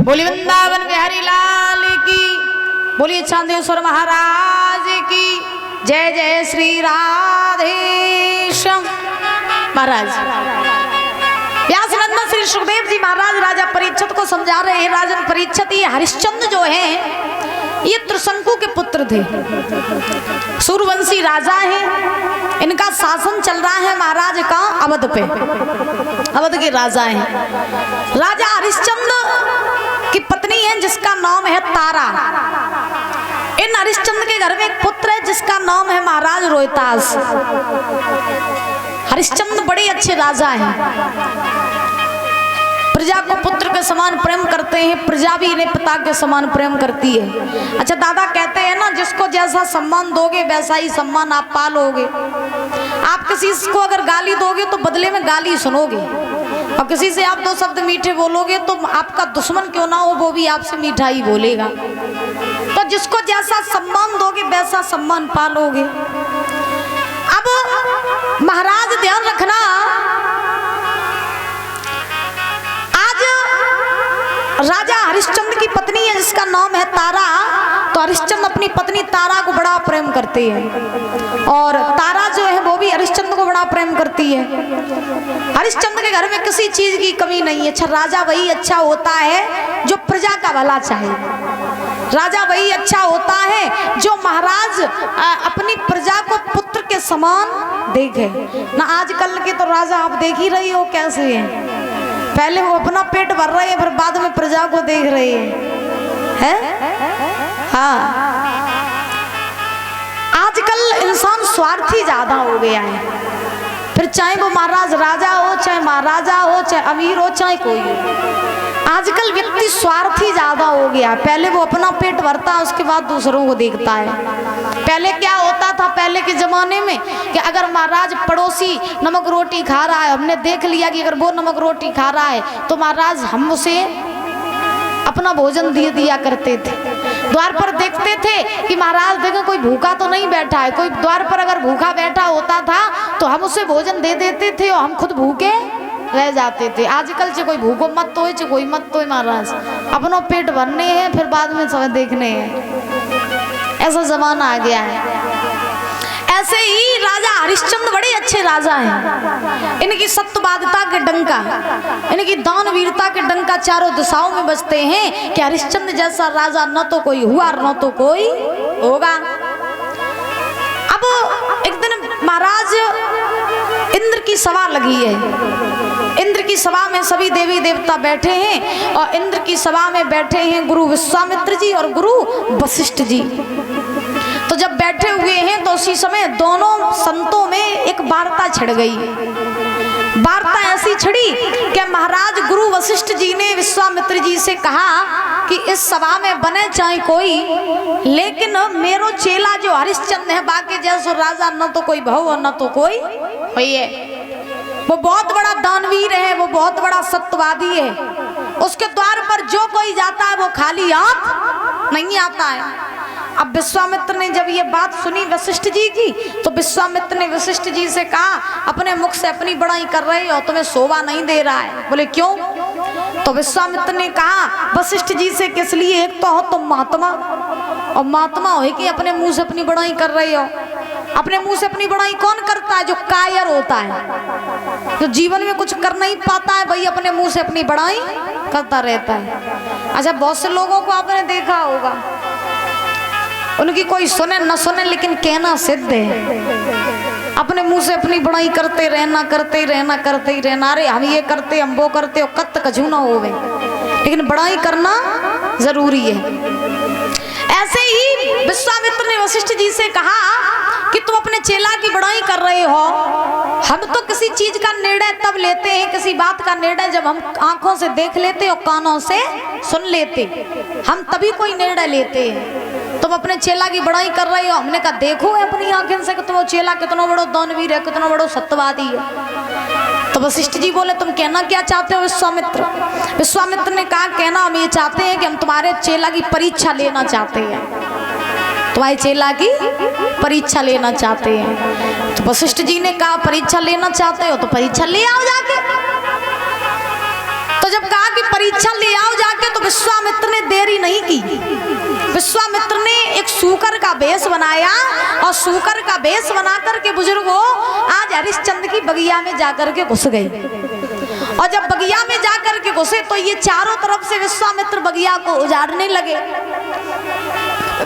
बोली वृंदावन बिहारी लाल की, बोलिए चांदेश्वर महाराज की जय। जय श्री राधेश्याम महाराज। व्यासनंदन श्री सुखदेव जी महाराज राजा परीक्षित को समझा रहे हैं। राजन परीक्षित ये हरिश्चंद्र जो है ये त्रिशंकु के पुत्र थे, सूर्यवंशी राजा हैं। इनका शासन चल रहा है महाराज का अवध पे, अवध के राजा हैं। राजा हरिश्चंद्र की पत्नी है जिसका नाम है तारा। इन हरिश्चंद्र के घर में एक पुत्र है जिसका नाम है महाराज रोहितास। हरिश्चंद्र बड़े अच्छे राजा हैं, प्रजा को पुत्र के समान प्रेम करते हैं, प्रजा भी इन्हें पिता के समान प्रेम करती है। अच्छा दादा कहते हैं ना, जिसको जैसा सम्मान दोगे वैसा ही सम्मान आप पालोगे। आप किसी को अगर गाली दोगे तो बदले में गाली सुनोगे, और किसी से आप दो शब्द मीठे बोलोगे तो आपका दुश्मन क्यों ना हो वो भी आपसे मीठा ही बोलेगा। तो जिसको जैसा सम्मान दोगे वैसा सम्मान पालोगे। अब महाराज ध्यान रखना, राजा हरिश्चंद्र की पत्नी है जिसका नाम है तारा। तो हरिश्चंद्र अपनी पत्नी तारा को बड़ा प्रेम करते हैं, और तारा जो है वो भी हरिश्चंद्र को बड़ा प्रेम करती है। हरिश्चंद्र के घर में किसी चीज की कमी नहीं है। अच्छा राजा वही अच्छा होता है जो प्रजा का भला चाहे, राजा वही अच्छा होता है जो महाराज अपनी प्रजा को पुत्र के समान देखे ना। आजकल के तो राजा आप देख ही रही हो कैसे हैं, पहले वो अपना पेट भर रहे हैं फिर बाद में प्रजा को देख रहे हैं। हाँ, आजकल इंसान स्वार्थी ज्यादा हो गया है, फिर चाहे वो महाराज राजा हो, चाहे महाराजा हो, चाहे अमीर हो, चाहे कोई हो। आजकल व्यक्ति स्वार्थी ज्यादा हो गया। पहले वो अपना पेट भरता है उसके बाद दूसरों को देखता है। पहले क्या होता था, पहले के जमाने में कि अगर महाराज पड़ोसी नमक रोटी खा रहा है, हमने देख लिया कि अगर वो नमक रोटी खा रहा है तो महाराज हम उसे अपना भोजन दे दिया करते थे। द्वार पर देखते थे कि महाराज देखो कोई भूखा तो नहीं बैठा है। कोई द्वार पर अगर भूखा बैठा होता था तो हम उसे भोजन दे देते थे और हम खुद भूखे रह जाते थे। आजकल से कोई भूखो मत तो है, कोई मत तो है महाराज, अपनों पेट भरने हैं फिर बाद में सब देखने हैं। ऐसा जमाना आ गया है। ऐसे ही राजा हरिश्चंद्र बड़े अच्छे राजा हैं। इनकी सत्यवादिता के डंका, इनकी दानवीरता के डंका चारों दिशाओं में बजते हैं कि हरिश्चंद्र जैसा राजा न तो कोई हुआ न तो कोई होगा। अब एक दिन महाराज इंद्र की सभा लगी है। इंद्र की सभा में सभी देवी देवता बैठे हैं, और इंद्र की सभा में बैठे हैं गुरु विश्वामित्र जी और गुरु वशिष्ठ जी। तो जब बैठे हुए हैं तो उसी समय दोनों संतों में एक वार्ता छिड़ गई। वार्ता ऐसी छिड़ी कि महाराज गुरु वशिष्ठ जी ने विश्वामित्र जी से कहा कि इस सभा में बने चाहे कोई, लेकिन मेरो चेला जो हरिश्चंद्र है बाकी जैसो राजा न तो कोई भव और न तो कोई हुई है। वो बहुत बड़ा दानवीर है, वो बहुत बड़ा सत्यवादी है। उसके द्वार पर जो कोई जाता है वो खाली हाथ नहीं आता है। अब विश्वामित्र ने जब ये बात सुनी वशिष्ठ जी की, तो विश्वामित्र ने वशिष्ठ जी से कहा अपने मुख से अपनी बड़ाई कर रहे हो, तुम्हें शोभा नहीं दे रहा है। बोले क्यों? तो विश्वामित्र ने कहा वशिष्ठ जी से किस लिए, एक तो हो तुम महात्मा, और महात्मा हो कि अपने मुंह से अपनी बड़ाई कर रहे हो। अपने मुंह से अपनी बड़ाई कौन करता है? जो कायर होता है, जो जीवन में कुछ कर नहीं पाता है, वही अपने मुंह से अपनी बड़ाई करता रहता है। अच्छा बहुत से लोगों को आपने देखा होगा, उनकी कोई सुने न सुने लेकिन कहना सिद्ध है। अपने मुंह से अपनी बड़ाई करते रहना, करते ही रहना, करते ही रहना। अरे हम ये करते हम वो करते, और कत कछू ना होवे, लेकिन बड़ाई करना जरूरी है। ऐसे ही विश्वामित्र ने वशिष्ठ जी से कहा कि तुम अपने चेला की बड़ाई कर रहे हो। हम तो किसी चीज का निर्णय तब लेते हैं, किसी बात का निर्णय जब हम आंखों से देख लेते और कानों से सुन लेते, हम तभी कोई निर्णय लेते हैं। तुम अपने चेला की बड़ाई कर रहे हो। हमने कहा देखो अपनी आंखें से कि तुम चेला कितना बड़ो दानवीर है, कितना बड़ो सत्यवादी है। तो वशिष्ठ जी बोले तुम कहना क्या चाहते हो विश्वामित्र? विश्वामित्र ने कहा कहना हम ये चाहते हैं कि हम तुम्हारे चेला की परीक्षा लेना चाहते हैं, तुम्हारे चेला की परीक्षा लेना चाहते हैं। तो वशिष्ठ जी ने कहा परीक्षा लेना चाहते हो तो परीक्षा ले आओ जाके। तो जब कहा कि परीक्षा ले आओ जाके, तो विश्वामित्र विश्वामित्र ने एक सूकर का वेश बनाया और सूकर का वेश बना करके बुजुर्गों आज हरिश्चंद्र की बगिया में जाकर के घुस गई। और जब बगिया में जाकर के घुसे तो ये चारों तरफ से विश्वामित्र बगिया को उजाड़ने लगे।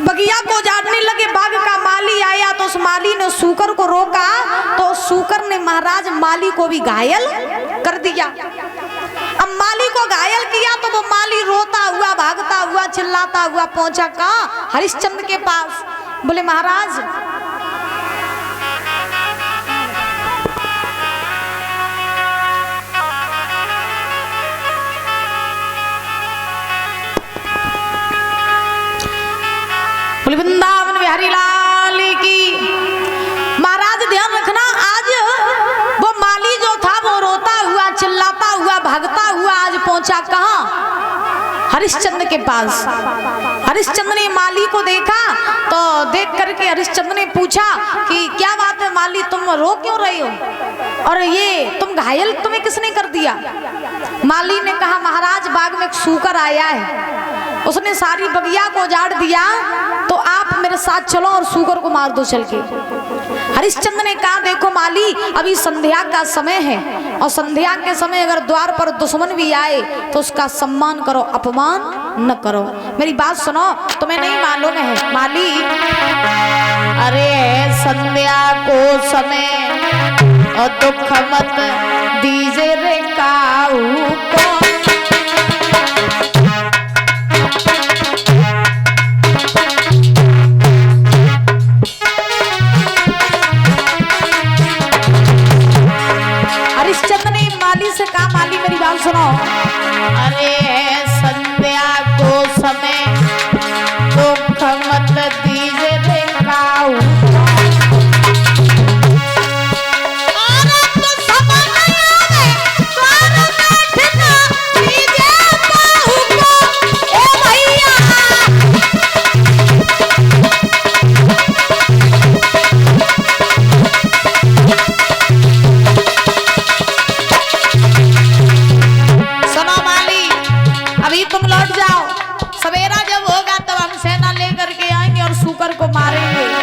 बगिया को उजाड़ने लगे। बाग का माली आया तो उस माली ने सूकर को रोका तो सूकर ने महाराज माली को भी घायल कर दिया। अब माली को घायल किया तो वो माली रोता हुआ भागता हुआ चिल्लाता हुआ पहुंचा कहाँ? हरिश्चंद्र के पास। बोले महाराज वृंदावन बिहारी लाल की। महाराज ध्यान रखना आज वो माली जो था वो रोता हुआ चिल्लाता हुआ भागता हुआ आज पहुंचा कहाँ? हरिश्चंद्र के पास। हरिश्चंद्र ने माली को देखा तो देख करके हरिश्चंद्र ने पूछा कि क्या बात है माली, तुम रो क्यों रही हो और ये तुम घायल तुम्हें किसने कर दिया? माली ने कहा महाराज बाग में एक सूकर आया है, उसने सारी बगिया को उजाड़ दिया, तो आप मेरे साथ चलो और सूकर को मार दो चल के। हरिश्चंद्र ने कहा देखो माली अभी संध्या का समय है और संध्या के समय अगर द्वार पर दुश्मन भी आए तो उसका सम्मान करो, अपमान न करो। मेरी बात सुनो, तुम्हें नहीं मालूम है माली? अरे संध्या को समय और दुख मत दीजे रे काऊ को। हरिश्चंद्र ने माली से कहा माली मेरी बात सुनो, अरे संध्या को समय दुख मत दीजे रे काऊ। को मारेंगे।